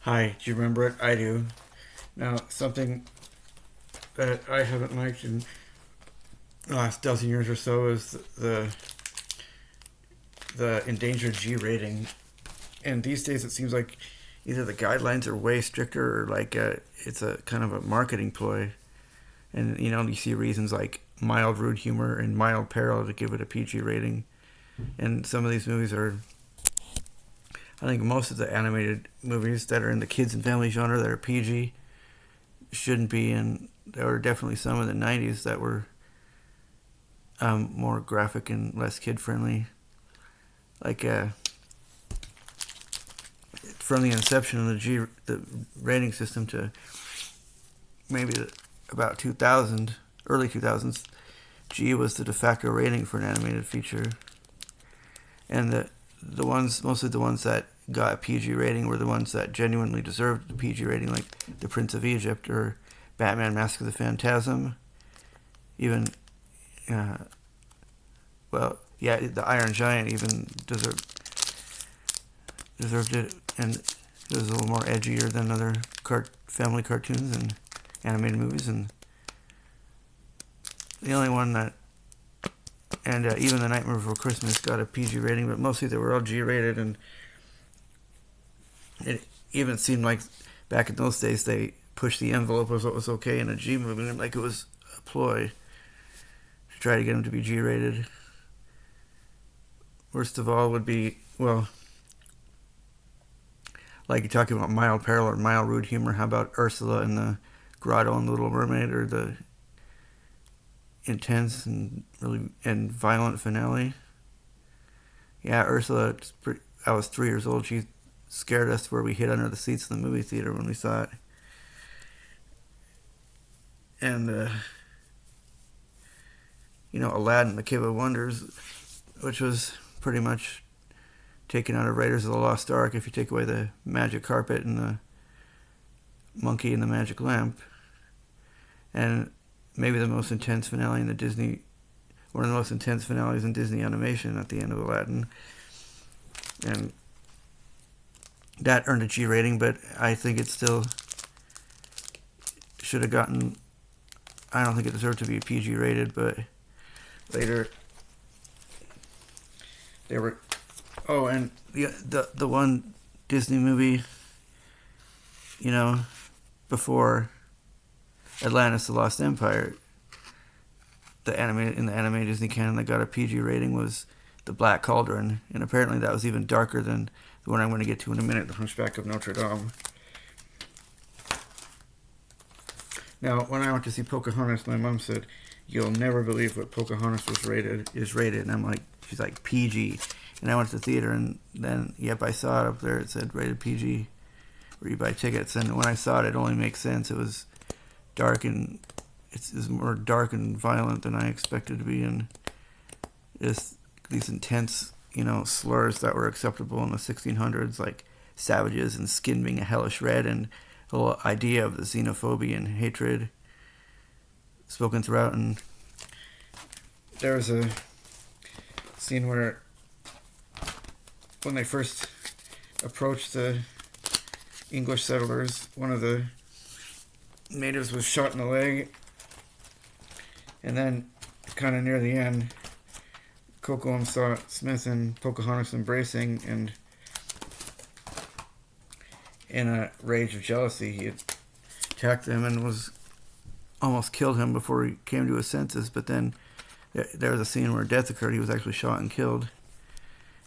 Hi, do you remember it? I do. Now, something that I haven't liked in the last dozen years or so is the endangered G rating. And these days, it seems like either the guidelines are way stricter or it's a kind of a marketing ploy. And you see reasons like mild rude humor and mild peril to give it a PG rating. And some of these movies are, I think most of the animated movies that are in the kids and family genre that are PG shouldn't be. And there were definitely some in the 90s that were more graphic and less kid friendly. Like from the inception of the rating system to maybe about 2000, early 2000s, G was the de facto rating for an animated feature. And mostly the ones that got a PG rating were the ones that genuinely deserved the PG rating, like The Prince of Egypt or Batman: Mask of the Phantasm. Even, uh, the Iron Giant even deserved it, and it was a little more edgier than other family cartoons and animated movies. And the only one that, and even The Nightmare Before Christmas got a PG rating, but mostly they were all G rated. And it even seemed like back in those days they pushed the envelope of what was okay in a G movie, like it was a ploy to try to get them to be G rated. Worst of all would be, well, like you're talking about mild peril or mild rude humor. How about Ursula and the Grotto and the Little Mermaid, or the intense and really and violent finale? Yeah, Ursula. I was 3 years old. She scared us where we hid under the seats in the movie theater when we saw it. And Aladdin, the Cave of Wonders, which was pretty much taken out of Raiders of the Lost Ark if you take away the magic carpet and the monkey and the magic lamp. And maybe the most intense finale in one of the most intense finales in Disney animation at the end of Aladdin. And that earned a G rating, but I think it still should have gotten, I don't think it deserved to be PG rated, but later there were, oh, and the one Disney movie, before Atlantis: The Lost Empire, in the animated Disney canon that got a PG rating was The Black Cauldron, and apparently that was even darker than the one I'm going to get to in a minute, The Hunchback of Notre Dame. Now, when I went to see Pocahontas, my mom said, "You'll never believe what Pocahontas is rated," and I'm like, she's like, PG. And I went to the theater, and then, yep, I saw it up there. It said rated PG, where you buy tickets. And when I saw it, it only makes sense. It was dark, and it's more dark and violent than I expected to be, and just these intense, slurs that were acceptable in the 1600s, like savages and skin being a hellish red, and the whole idea of the xenophobia and hatred spoken throughout. And there was a scene where, when they first approached the English settlers, one of the natives was shot in the leg, and then, kind of near the end, Kocoum saw Smith and Pocahontas embracing, and in a rage of jealousy, he attacked them and almost killed him before he came to his senses. But then there was a scene where death occurred. He was actually shot and killed,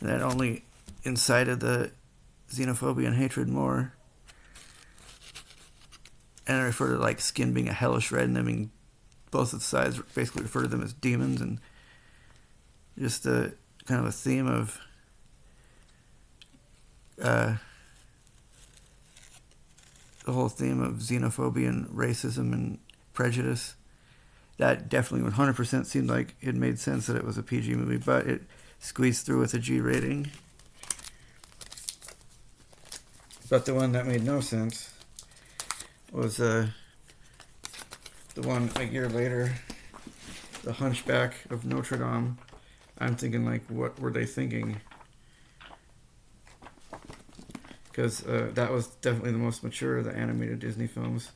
and that only incited the xenophobia and hatred more. And I refer to like skin being a hellish red, and I mean both of the sides basically refer to them as demons, and just a kind of a theme of the whole theme of xenophobia and racism and prejudice. That definitely 100% seemed like it made sense that it was a PG movie, but it squeezed through with a G rating. But the one that made no sense was the one a year later, The Hunchback of Notre Dame. I'm thinking, like, what were they thinking? because that was definitely the most mature of the animated Disney films.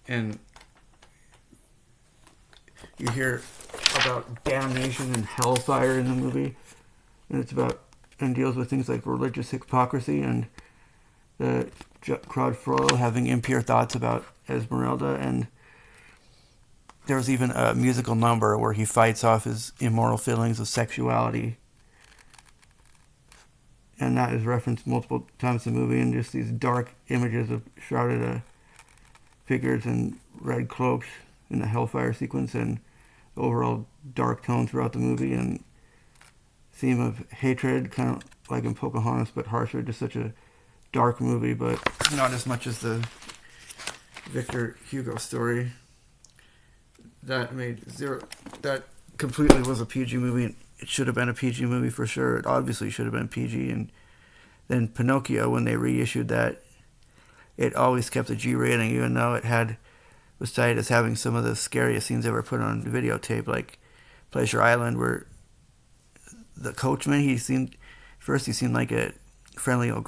And you hear about damnation and hellfire in the movie, and it's about and deals with things like religious hypocrisy and Claude Frollo having impure thoughts about Esmeralda, and there's even a musical number where he fights off his immoral feelings of sexuality, and that is referenced multiple times in the movie, and just these dark images of shrouded figures in red cloaks in the hellfire sequence, and overall dark tone throughout the movie, and theme of hatred, kind of like in Pocahontas, but harsher. Just such a dark movie, but not as much as the Victor Hugo story. That completely was a PG movie, and it should have been a PG movie for sure. It obviously should have been PG. And then Pinocchio, when they reissued that, it always kept a G rating, even though was cited as having some of the scariest scenes ever put on videotape, like Pleasure Island, where the coachman, he seemed like a friendly old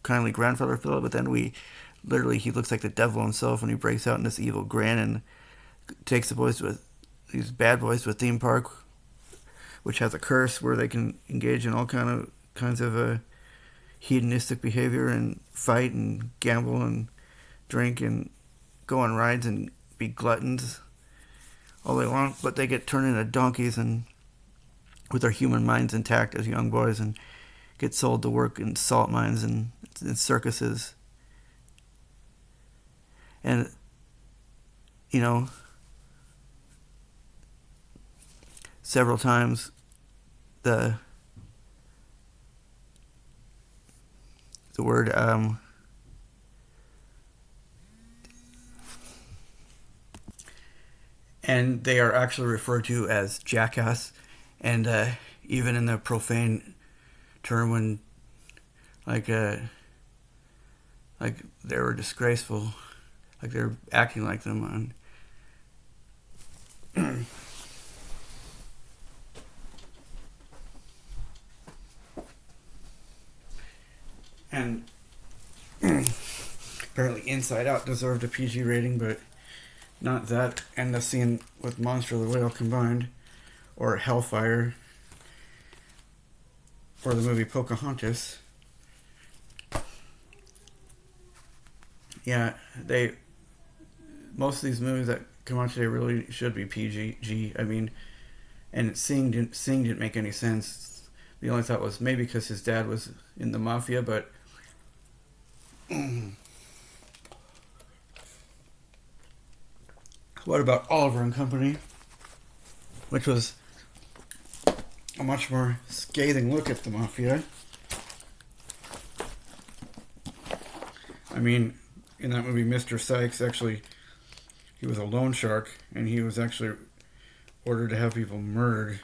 kindly grandfather Philip, but then he looks like the devil himself when he breaks out in this evil grin and takes these bad boys to a theme park, which has a curse where they can engage in all kinds of hedonistic behavior and fight and gamble and drink and go on rides and be gluttons all day long, but they get turned into donkeys and with their human minds intact as young boys, and get sold to work in salt mines and in circuses. And several times the word and they are actually referred to as jackass, and even in the profane term when like they were disgraceful, like they're acting like them on and apparently Inside Out deserved a PG rating, but not that and the scene with Monster the Whale combined, or Hellfire, or the movie Pocahontas. Yeah, most of these movies that come out today really should be PG. I mean, and Sing didn't make any sense. The only thought was maybe because his dad was in the mafia, but what about Oliver and Company, which was a much more scathing look at the mafia? I mean, in that movie, Mr. Sykes he was a loan shark, and he was actually ordered to have people murdered.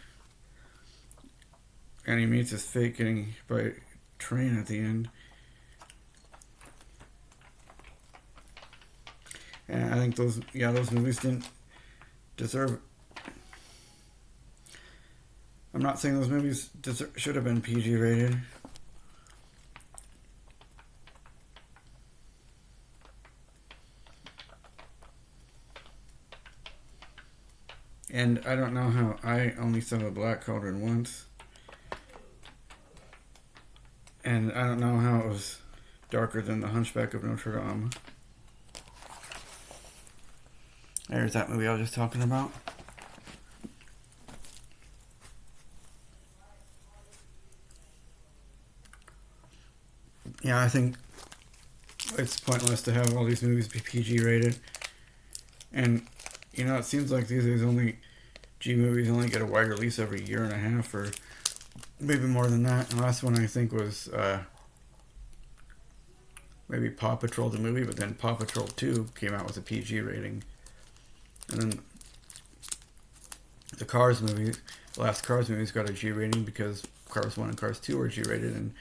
And he meets his fate getting by train at the end. And I think those movies didn't deserve. I'm not saying those movies should have been PG rated. And I don't know how I only saw The Black Cauldron once. And I don't know how it was darker than The Hunchback of Notre Dame. There's that movie I was just talking about. Yeah, I think it's pointless to have all these movies be PG rated. And, it seems like these days G movies only get a wide release every year and a half, or maybe more than that. The last one I think was maybe Paw Patrol the movie, but then Paw Patrol 2 came out with a PG rating. And then the Cars movie, the last Cars movies got a G rating because Cars 1 and Cars 2 were G rated, and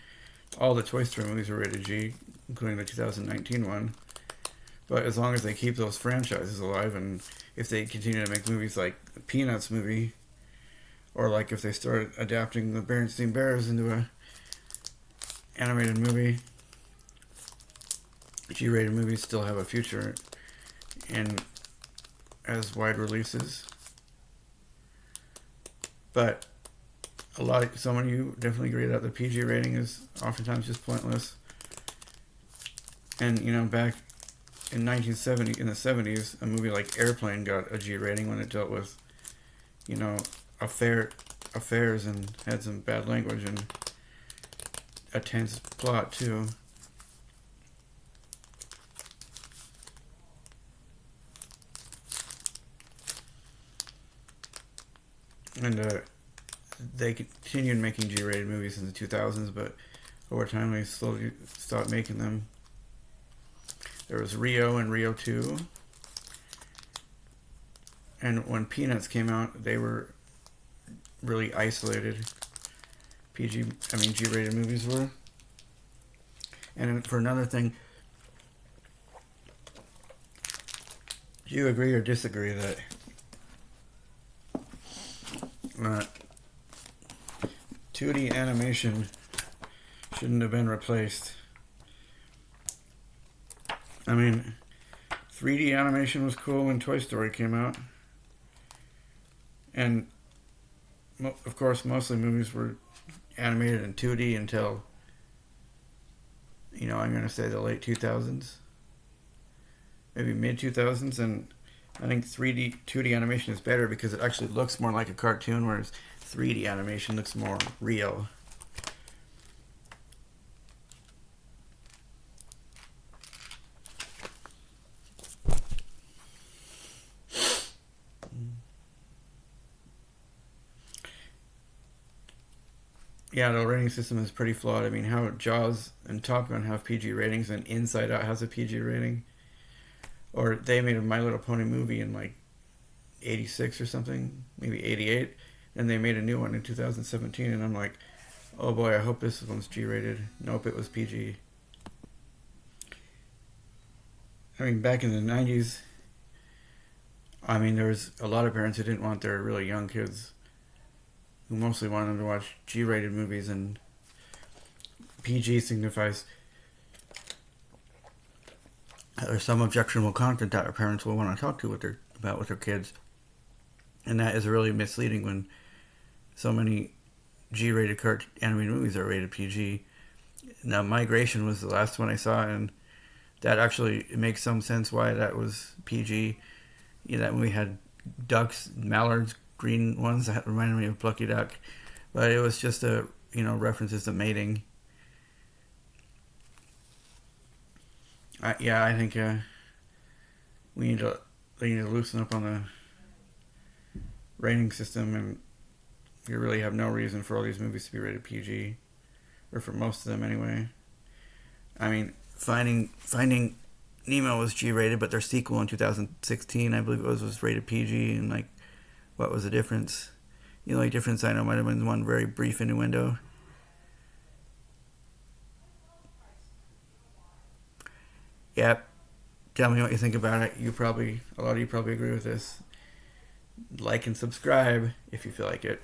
all the Toy Story movies are rated G, including the 2019 one. But as long as they keep those franchises alive, and if they continue to make movies like the Peanuts movie, or like if they start adapting the Berenstain Bears into a animated movie, G-rated movies still have a future in as wide releases, but so many of you definitely agree that the PG rating is oftentimes just pointless. And back in 1970, in the 70s, a movie like Airplane got a G rating when it dealt with, affairs and had some bad language and a tense plot too. And they continued making G-rated movies in the 2000s, but over time they slowly stopped making them. There was Rio and Rio 2. And when Peanuts came out, they were really isolated. G-rated movies were. And for another thing, do you agree or disagree that 2D animation shouldn't have been replaced? 3D animation was cool when Toy Story came out. And, of course, mostly movies were animated in 2D until, I'm going to say the late 2000s. Maybe mid-2000s. And I think 2D animation is better because it actually looks more like a cartoon, whereas 3D animation looks more real. Yeah, the rating system is pretty flawed. How Jaws and Top Gun have PG ratings and Inside Out has a PG rating. Or they made a My Little Pony movie in like 86 or something, maybe 88, and they made a new one in 2017, and I'm like, oh boy, I hope this one's G-rated. Nope, it was PG. Back in the 90s, there was a lot of parents who didn't want their really young kids, who mostly wanted them to watch G-rated movies, and PG signifies there's some objectionable content that our parents will want to talk to with their kids, and that is really misleading when so many G-rated animated movies are rated PG. Now, Migration was the last one I saw, and that actually it makes some sense why that was PG. That movie had ducks, mallards, green ones that reminded me of Plucky Duck, but it was just references to mating. I think we need to loosen up on the rating system, and you really have no reason for all these movies to be rated PG, or for most of them anyway. Finding Nemo was G-rated, but their sequel in 2016, I believe it was rated PG, and what was the difference? The only difference I know might have been one very brief innuendo. Yep. Tell me what you think about it. A lot of you probably agree with this. Like and subscribe if you feel like it.